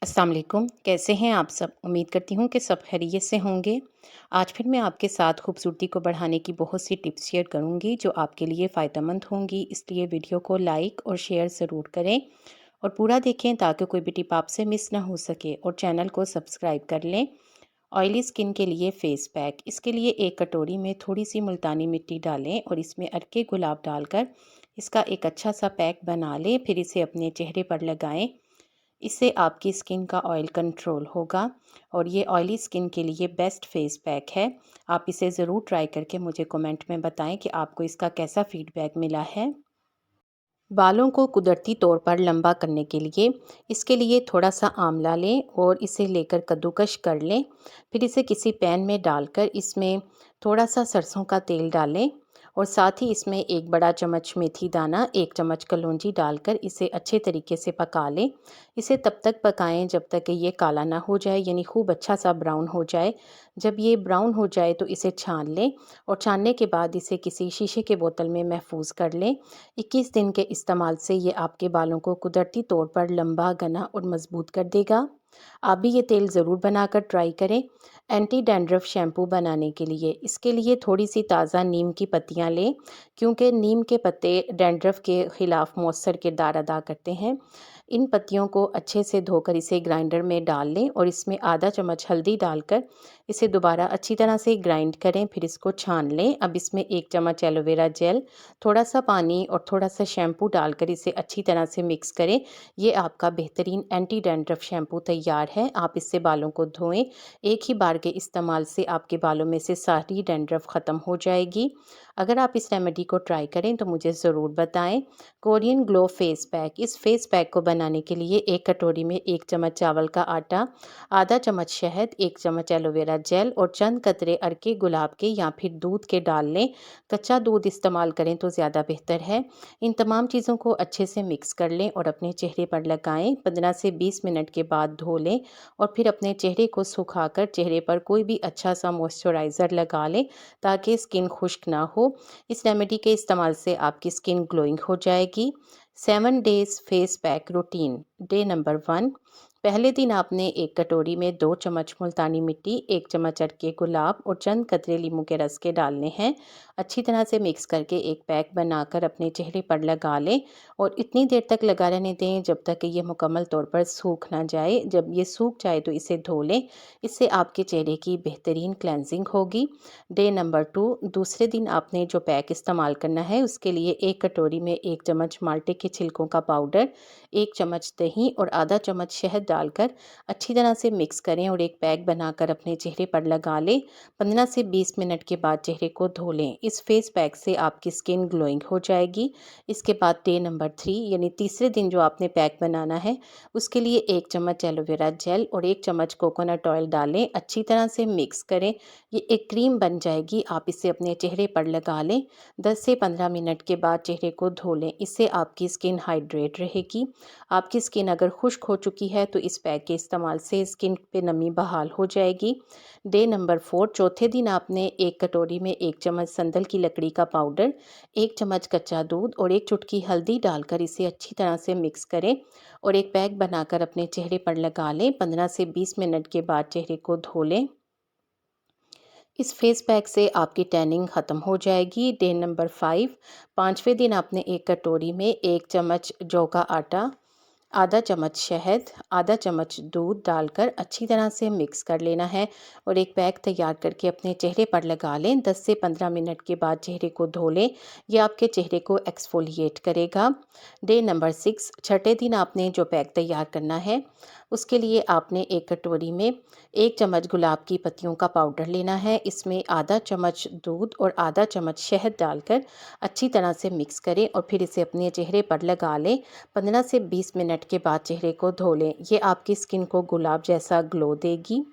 अस्सलाम वालेकुम। कैसे हैं आप सब? उम्मीद करती हूँ कि सब खैरियत से होंगे। आज फिर मैं आपके साथ खूबसूरती को बढ़ाने की बहुत सी टिप्स शेयर करूँगी जो आपके लिए फ़ायदेमंद होंगी, इसलिए वीडियो को लाइक और शेयर ज़रूर करें और पूरा देखें ताकि कोई भी टिप आपसे मिस ना हो सके, और चैनल को सब्सक्राइब कर लें। ऑयली स्किन के लिए फ़ेस पैक। इसके लिए एक कटोरी में थोड़ी सी मुल्तानी मिट्टी डालें और इसमें अरके गुलाब डालकर इसका एक अच्छा सा पैक बना लें। फिर इसे अपने चेहरे पर लगाएं। इससे आपकी स्किन का ऑयल कंट्रोल होगा और ये ऑयली स्किन के लिए बेस्ट फेस पैक है। आप इसे ज़रूर ट्राई करके मुझे कमेंट में बताएं कि आपको इसका कैसा फीडबैक मिला है। बालों को कुदरती तौर पर लंबा करने के लिए इसके लिए थोड़ा सा आंवला लें और इसे लेकर कद्दूकश कर लें। फिर इसे किसी पैन में डालकर इसमें थोड़ा सा सरसों का तेल डालें और साथ ही इसमें एक बड़ा चम्मच मेथी दाना, एक चम्मच कलौंजी डालकर इसे अच्छे तरीके से पका लें। इसे तब तक पकाएं जब तक कि ये काला ना हो जाए, यानी खूब अच्छा सा ब्राउन हो जाए। जब ये ब्राउन हो जाए तो इसे छान लें और छानने के बाद इसे किसी शीशे के बोतल में महफूज कर लें। 21 दिन के इस्तेमाल से ये आपके बालों को कुदरती तौर पर लंबा, घना और मजबूत कर देगा। आप भी ये तेल ज़रूर बनाकर ट्राई करें। एंटी डैंड्रफ शैम्पू बनाने के लिए इसके लिए थोड़ी सी ताज़ा नीम की पत्तियां लें, क्योंकि नीम के पत्ते डैंड्रफ के ख़िलाफ़ मौसर किरदार अदा करते हैं। इन पत्तियों को अच्छे से धोकर इसे ग्राइंडर में डाल लें और इसमें आधा चम्मच हल्दी डालकर इसे दोबारा अच्छी तरह से ग्राइंड करें। फिर इसको छान लें। अब इसमें एक चम्मच एलोवेरा जेल, थोड़ा सा पानी और थोड़ा सा शैम्पू डालकर इसे अच्छी तरह से मिक्स करें। ये आपका बेहतरीन एंटी डैंड्रफ शैम्पू तैयार है। आप इससे बालों को धोएं। एक ही बार के इस्तेमाल से आपके बालों में से सारी डैंड्रफ ख़त्म हो जाएगी। अगर आप इस रेमेडी को ट्राई करें तो मुझे ज़रूर बताएं। Korean glow face pack. इस फेस पैक को बनाने के लिए एक कटोरी में एक चम्मच चावल का आटा, आधा चम्मच शहद, एक चम्मच एलोवेरा जेल और चंद कतरे अरके गुलाब के या फिर दूध के डाल लें। कच्चा दूध इस्तेमाल करें तो ज़्यादा बेहतर है। इन तमाम चीज़ों को अच्छे से मिक्स कर लें और अपने चेहरे पर लगाएं। 15 से 20 मिनट के बाद धो लें और फिर अपने चेहरे को सुखाकर चेहरे पर कोई भी अच्छा सा मॉइस्चराइज़र लगा लें ताकि स्किन खुश्क ना हो। इस रेमेडी के इस्तेमाल से आपकी स्किन ग्लोइंग हो जाएगी। 7 days face pack routine. Day number 1। पहले दिन आपने एक कटोरी में 2 चम्मच मुल्तानी मिट्टी, 1 चम्मच अरके गुलाब और चंद कतरे नींबू के रस के डालने हैं। अच्छी तरह से मिक्स करके एक पैक बनाकर अपने चेहरे पर लगा लें और इतनी देर तक लगा रहने दें जब तक कि ये मुकम्मल तौर पर सूख ना जाए। जब ये सूख जाए तो इसे धो लें। इससे आपके चेहरे की बेहतरीन क्लेंजिंग होगी। Day number 2। दूसरे दिन आपने जो पैक इस्तेमाल करना है उसके लिए एक कटोरी में 1 चम्मच माल्टे के छिलकों का पाउडर, 1 चम्मच दही और आधा चम्मच शहद डालकर अच्छी तरह से मिक्स करें और एक पैक बनाकर अपने चेहरे पर लगा लें। 15 से 20 मिनट के बाद चेहरे को धो लें। इस फेस पैक से आपकी स्किन ग्लोइंग हो जाएगी। इसके बाद डे नंबर 3 यानी तीसरे दिन जो आपने पैक बनाना है उसके लिए 1 चम्मच एलोवेरा जेल और 1 चम्मच कोकोनट ऑयल डालें। अच्छी तरह से मिक्स करें। ये एक क्रीम बन जाएगी। आप इसे अपने चेहरे पर लगा लें। 10 से 15 मिनट के बाद चेहरे को धो लें। इससे आपकी स्किन हाइड्रेट रहेगी। आपकी स्किन अगर खुश्क हो चुकी है तो इस पैक के इस्तेमाल से स्किन पे नमी बहाल हो जाएगी। Day number 4। चौथे दिन आपने एक कटोरी में 1 चम्मच संदल की लकड़ी का पाउडर, 1 चम्मच कच्चा दूध और 1 चुटकी हल्दी डालकर इसे अच्छी तरह से मिक्स करें और एक पैक बनाकर अपने चेहरे पर लगा लें। 15 से 20 मिनट के बाद चेहरे को धो लें। इस फेस पैक से आपकी टैनिंग ख़त्म हो जाएगी। Day number 5। पाँचवें दिन आपने एक कटोरी में 1 चम्मच जौ का आटा, आधा चम्मच शहद, आधा चम्मच दूध डालकर अच्छी तरह से मिक्स कर लेना है और एक पैक तैयार करके अपने चेहरे पर लगा लें। 10 से 15 मिनट के बाद चेहरे को धो लें। यह आपके चेहरे को एक्सफोलिएट करेगा। Day number 6। छठे दिन आपने जो पैक तैयार करना है उसके लिए आपने एक कटोरी में 1 चम्मच गुलाब की पत्तियों का पाउडर लेना है। इसमें आधा चम्मच दूध और आधा चम्मच शहद डालकर अच्छी तरह से मिक्स करें और फिर इसे अपने चेहरे पर लगा लें। 15 से 20 मिनट के बाद चेहरे को धो लें। ये आपकी स्किन को गुलाब जैसा ग्लो देगी,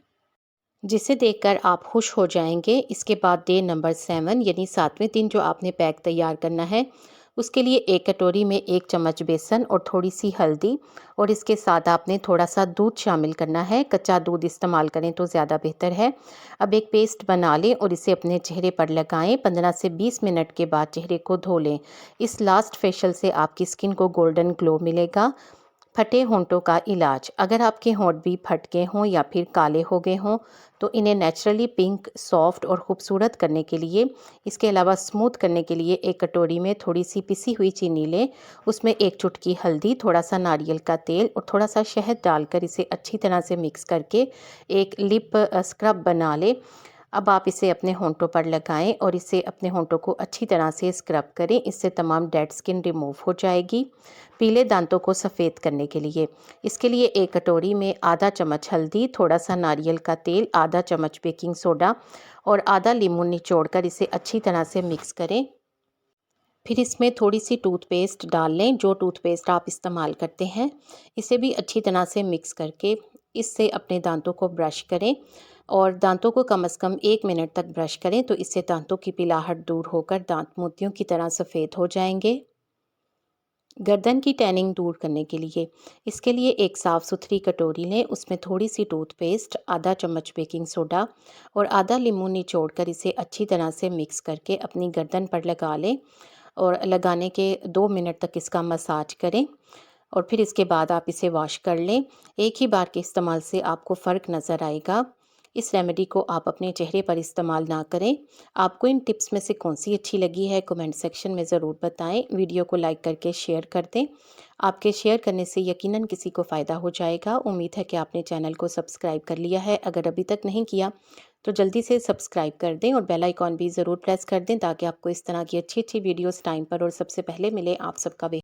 जिसे देखकर आप खुश हो जाएंगे। इसके बाद डे नंबर 7 यानी 7वें दिन जो आपने पैक तैयार करना है उसके लिए एक कटोरी में 1 चम्मच बेसन और थोड़ी सी हल्दी और इसके साथ आपने थोड़ा सा दूध शामिल करना है। कच्चा दूध इस्तेमाल करें तो ज़्यादा बेहतर है। अब एक पेस्ट बना लें और इसे अपने चेहरे पर लगाएं। 15 से 20 मिनट के बाद चेहरे को धो लें। इस लास्ट फेशियल से आपकी स्किन को गोल्डन ग्लो मिलेगा। फटे होंठों का इलाज। अगर आपके होंठ भी फट गए हों या फिर काले हो गए हों तो इन्हें नेचुरली पिंक, सॉफ्ट और ख़ूबसूरत करने के लिए, इसके अलावा स्मूथ करने के लिए एक कटोरी में थोड़ी सी पिसी हुई चीनी लें। उसमें एक चुटकी हल्दी, थोड़ा सा नारियल का तेल और थोड़ा सा शहद डालकर इसे अच्छी तरह से मिक्स करके एक लिप स्क्रब बना लें। अब आप इसे अपने होंठों पर लगाएं और इसे अपने होंठों को अच्छी तरह से स्क्रब करें। इससे तमाम डेड स्किन रिमूव हो जाएगी। पीले दांतों को सफ़ेद करने के लिए, इसके लिए एक कटोरी में आधा चम्मच हल्दी, थोड़ा सा नारियल का तेल, आधा चम्मच बेकिंग सोडा और आधा लीमू निचोड़कर इसे अच्छी तरह से मिक्स करें। फिर इसमें थोड़ी सी टूथपेस्ट डाल लें, जो टूथपेस्ट आप इस्तेमाल करते हैं। इसे भी अच्छी तरह से मिक्स करके इससे अपने दांतों को ब्रश करें और दांतों को कम से कम 1 मिनट तक ब्रश करें, तो इससे दांतों की पिलाहट दूर होकर दांत मोतियों की तरह सफ़ेद हो जाएंगे। गर्दन की टैनिंग दूर करने के लिए, इसके लिए एक साफ़ सुथरी कटोरी लें। उसमें थोड़ी सी टूथपेस्ट, आधा चम्मच बेकिंग सोडा और आधा लीमू निचोड़कर इसे अच्छी तरह से मिक्स करके अपनी गर्दन पर लगा लें और लगाने के 2 मिनट तक इसका मसाज करें और फिर इसके बाद आप इसे वॉश कर लें। एक ही बार के इस्तेमाल से आपको फ़र्क नज़र आएगा। इस रेमेडी को आप अपने चेहरे पर इस्तेमाल ना करें। आपको इन टिप्स में से कौन सी अच्छी लगी है कमेंट सेक्शन में ज़रूर बताएं। वीडियो को लाइक करके शेयर कर दें। आपके शेयर करने से यकीनन किसी को फ़ायदा हो जाएगा। उम्मीद है कि आपने चैनल को सब्सक्राइब कर लिया है। अगर अभी तक नहीं किया तो जल्दी से सब्सक्राइब कर दें और बेल आइकॉन भी ज़रूर प्रेस कर दें, ताकि आपको इस तरह की अच्छी अच्छी वीडियोस टाइम पर और सबसे पहले मिले। आप सबका